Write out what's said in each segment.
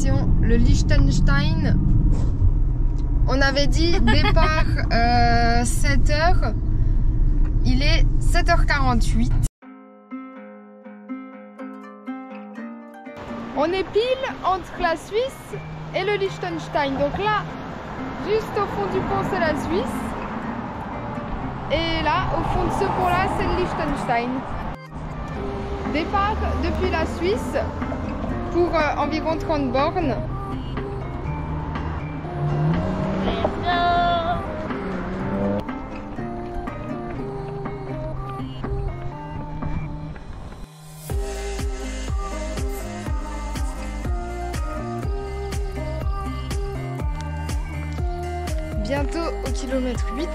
destination, le Liechtenstein. On avait dit départ 7h. Il est 7h48. On est pile entre la Suisse et le Liechtenstein. Donc là, juste au fond du pont, c'est la Suisse. Et là, au fond de ce pont-là, c'est le Liechtenstein. Départ depuis la Suisse pour environ 30 bornes. Bientôt au kilomètre 8,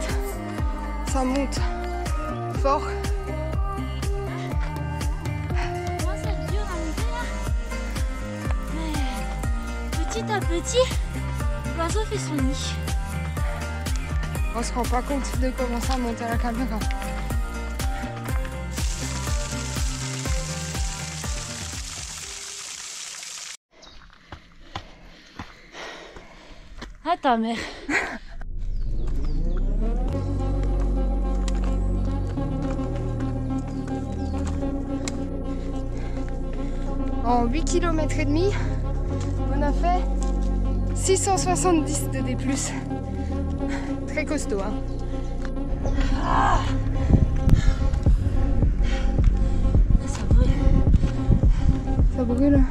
ça monte fort. Comment ça dure à monter là? Mais petit à petit, l'oiseau fait son nid. On se rend pas compte de comment ça monte à la caméra. Ah ta mère. En 8 km et demi, on a fait 670 de D+. Très costaud, hein. Ça brûle. Ça brûle.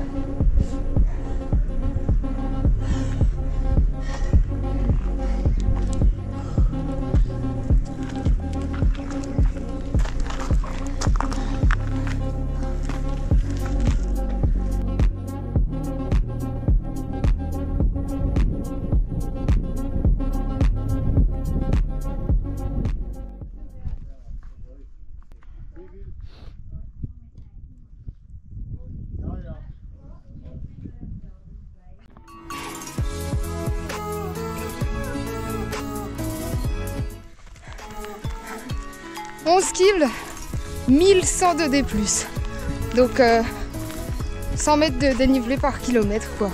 On skille 1102 D+. Donc 100 mètres de dénivelé par kilomètre quoi.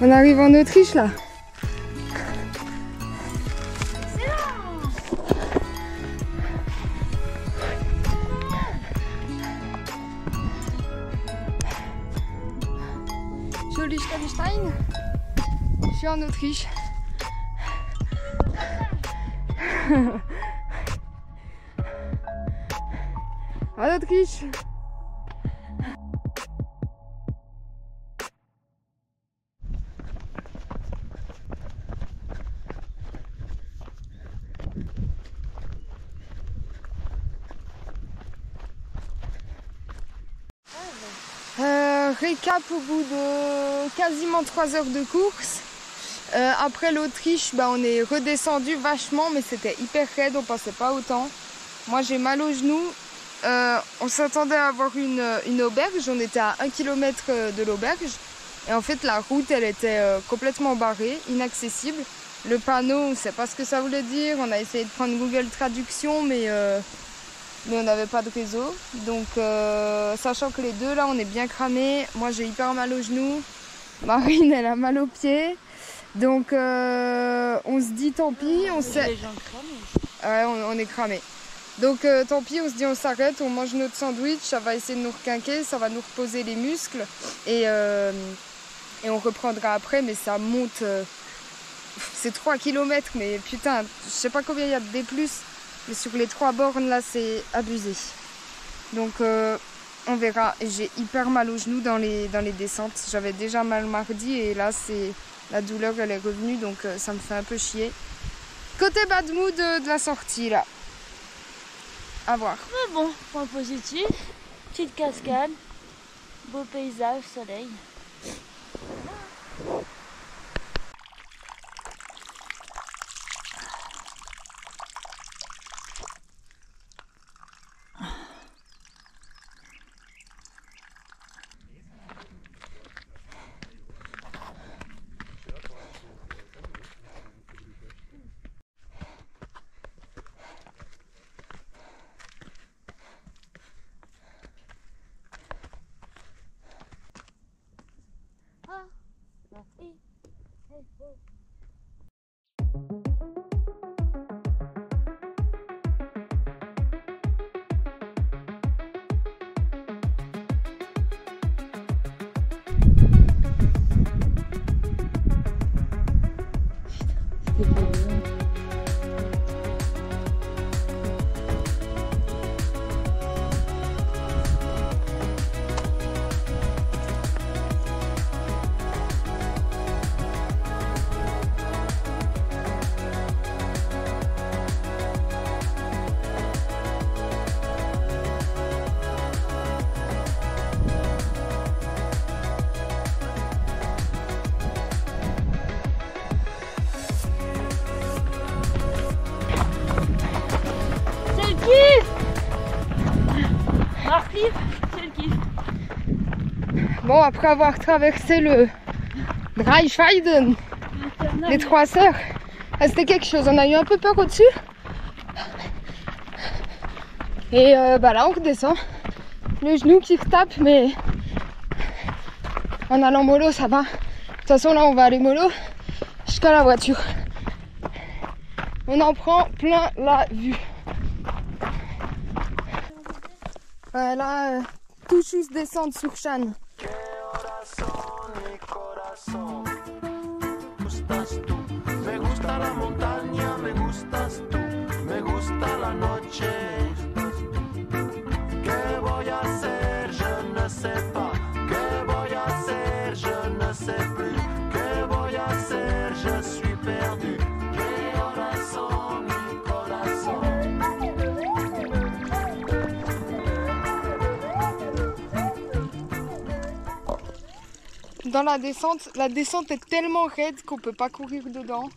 On arrive en Autriche là. Je suis au Liechtenstein. Je suis en Autriche. En Autriche. Récap au bout de quasiment 3 heures de course. Après l'Autriche, on est redescendu vachement, mais c'était hyper raide, on pensait pas autant. Moi j'ai mal aux genoux. On s'attendait à avoir une auberge, on était à 1 km de l'auberge. Et en fait la route elle était complètement barrée, inaccessible. Le panneau, on ne sait pas ce que ça voulait dire. On a essayé de prendre Google Traduction, mais on n'avait pas de réseau. Donc sachant que les deux là on est bien cramés. Moi j'ai hyper mal aux genoux. Marine elle a mal aux pieds. Donc on se dit tant pis. On est cramés. Donc tant pis, on se dit on s'arrête, on mange notre sandwich, ça va essayer de nous requinquer, ça va nous reposer les muscles et on reprendra après, mais ça monte. C'est 3 km, mais putain, je sais pas combien il y a de D+. Mais sur les 3 bornes là c'est abusé. Donc on verra. J'ai hyper mal aux genoux dans les descentes. J'avais déjà mal mardi et là c'est la douleur elle est revenue, donc ça me fait un peu chier. Côté bad mood de la sortie là. À voir. Mais bon, point positif. Petite cascade. Beau paysage, soleil. Bon, après avoir traversé le Dreischeiden, les 3 sœurs, c'était quelque chose. On a eu un peu peur au-dessus. Et bah là, on redescend. Le genou qui retape, mais en allant mollo, ça va. De toute façon, là, on va aller mollo jusqu'à la voiture. On en prend plein la vue. Là, tout juste descendre sur Chan. Me gusta la montaña, me gustas tú, me gusta la noche. ¿Qué voy a hacer? Je ne sais pas. ¿Qué voy a hacer? Je ne sais plus. ¿Qué voy a hacer? Je suis perdu. Mi corazón, mi corazón. Dans la descente est tellement raide qu'on peut pas courir dedans.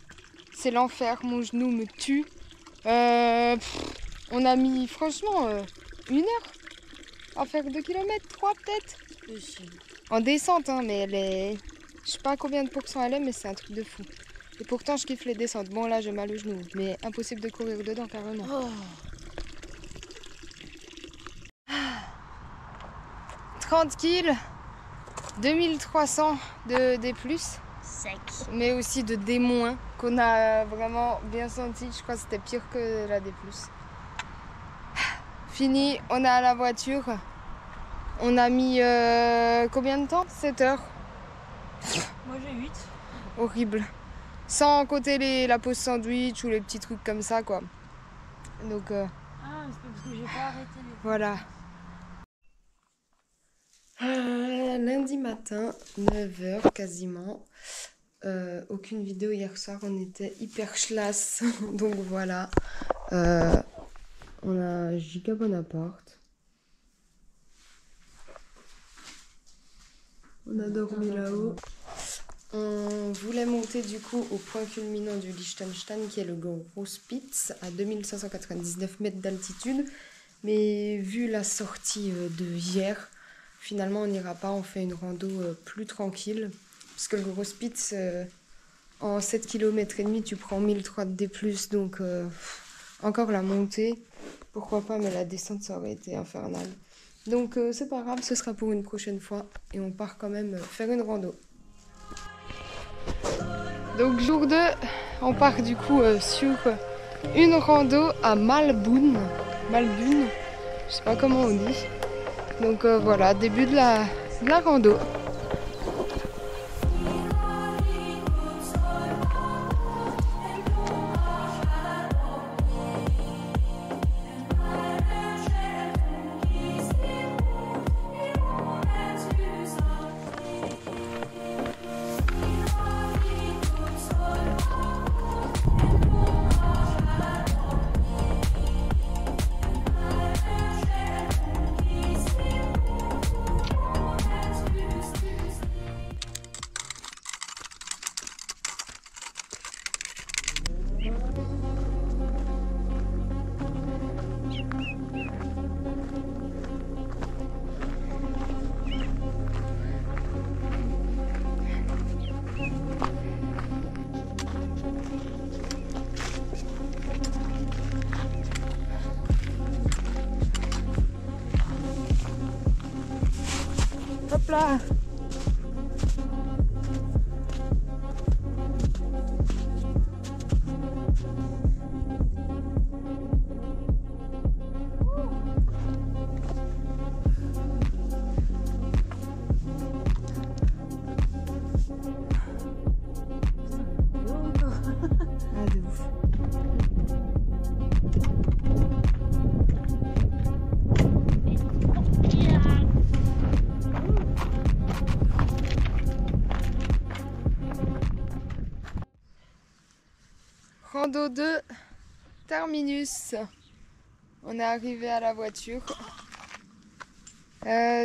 C'est l'enfer, mon genou me tue. On a mis franchement 1 heure à faire 2 km, 3 peut-être. En descente, hein, mais elle est... Je sais pas combien de pourcents elle est, mais c'est un truc de fou. Et pourtant, je kiffe les descentes. Bon, là, j'ai mal au genou, mais impossible de courir dedans, carrément. Oh. 30 kills. 2300 de D+, Sec. mais aussi de D- qu'on a vraiment bien senti. Je crois que c'était pire que la D+. Fini, on est à la voiture. On a mis combien de temps? 7 heures. Moi j'ai 8. Horrible. Sans compter la pause sandwich ou les petits trucs comme ça, quoi. Donc Ah, c'est parce que j'ai pas arrêté les... voilà. Lundi matin, 9h quasiment. Aucune vidéo hier soir, on était hyper schlass. Donc voilà. On a Giga Bonaparte. On a dormi là-haut. On voulait monter du coup au point culminant du Liechtenstein qui est le Großspitz à 2599 mètres d'altitude. Mais vu la sortie de hier, finalement on n'ira pas, on fait une rando plus tranquille. Parce que le Großspitz, en 7 km et demi, tu prends 1003 de D+, donc encore la montée, pourquoi pas, mais la descente ça aurait été infernal. Donc c'est pas grave, ce sera pour une prochaine fois et on part quand même faire une rando. Donc jour 2, on part du coup sur une rando à Malbun, je sais pas comment on dit. Donc voilà, début de la rando. Hop là. rando de terminus. On est arrivé à la voiture.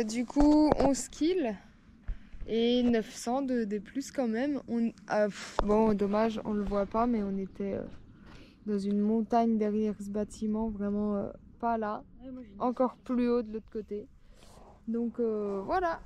Du coup, 11 kills et 900 de D+, quand même. Bon, dommage, on le voit pas, mais on était dans une montagne derrière ce bâtiment, vraiment pas là. Encore plus haut de l'autre côté. Donc voilà.